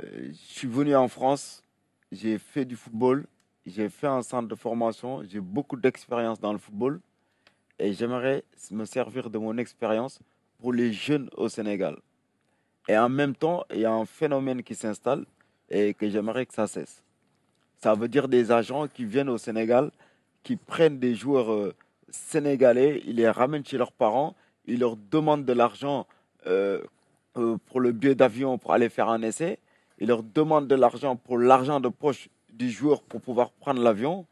Je suis venu en France, j'ai fait du football, j'ai fait un centre de formation, j'ai beaucoup d'expérience dans le football et j'aimerais me servir de mon expérience pour les jeunes au Sénégal. Et en même temps, il y a un phénomène qui s'installe et que j'aimerais que ça cesse. Ça veut dire des agents qui viennent au Sénégal, qui prennent des joueurs sénégalais, ils les ramènent chez leurs parents, ils leur demandent de l'argent euh, pour le billet d'avion pour aller faire un essai, ils leur demandent de l'argent pour l'argent de poche du joueur pour pouvoir prendre l'avion.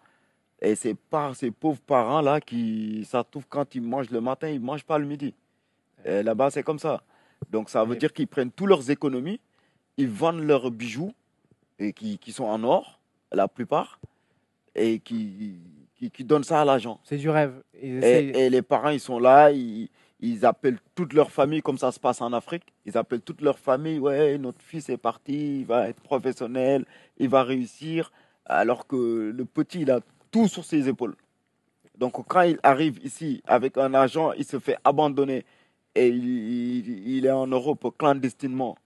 Et c'est par ces pauvres parents-là qui, ça trouve quand ils mangent le matin, ils ne mangent pas le midi. Et là-bas, c'est comme ça. Donc ça veut Et dire qu'ils prennent tous leurs économies, ils vendent leurs bijoux et qui sont en or, la plupart, et qui donnent ça à l'agent. c'est du rêve. Et Et les parents, ils sont là, ils appellent toute leur famille, comme ça se passe en Afrique. Ils appellent toute leur famille, ouais, notre fils est parti, il va être professionnel, il va réussir, alors que le petit, il a tout sur ses épaules. Donc quand il arrive ici avec un agent, il se fait abandonner et il est en Europe clandestinement.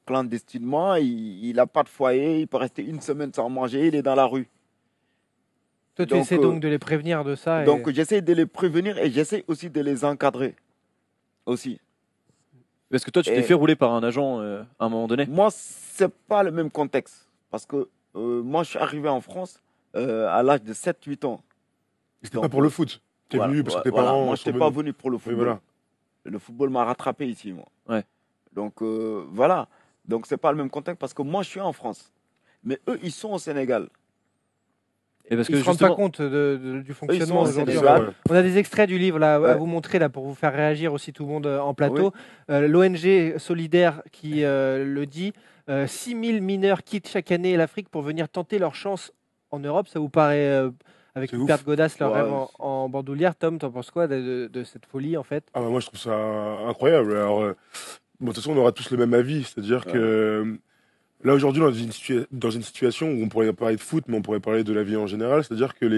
Clandestinement, il n'a pas de foyer, il peut rester une semaine sans manger, il est dans la rue. toi, tu Donc, essaies donc de les prévenir de ça. donc j'essaie de les prévenir et j'essaie aussi de les encadrer aussi. Parce que toi, tu t'es fait Et rouler par un agent à un moment donné. moi, c'est pas le même contexte parce que moi, je suis arrivé en France à l'âge de 7 8 ans. C'était pas Donc, pour le foot. T'es voilà, venu parce que tes voilà. parents Moi, je sont n'étais pas venus. venu pour le Oui, football. voilà. Le football m'a rattrapé ici, moi. Ouais. Donc, voilà. Donc, c'est pas le même contexte parce que moi, je suis en France. Mais eux, ils sont au Sénégal. Et parce Ils que ne se rendent pas justement, compte du Eux, ils sont fonctionnement au Ouais, c'est aujourd'hui. ça, Sénégal. ouais. On a des extraits du livre là, à Ouais. vous montrer là, pour vous faire réagir aussi tout le monde en Oui. plateau. L'ONG Solidaire qui le dit, 6000 mineurs quittent chaque année l'Afrique pour venir tenter leur chance en Europe. Ça vous paraît, avec C'est Rupert ouf. Godast, leur rêve Ouais. en bandoulière? Tom, t'en penses quoi de cette folie en fait? Ah bah moi je trouve ça incroyable. Alors, bon, de toute façon, on aura tous le même avis. C'est-à-dire que Ouais. là aujourd'hui, dans une situation où on pourrait parler de foot, mais on pourrait parler de la vie en général. C'est-à-dire que les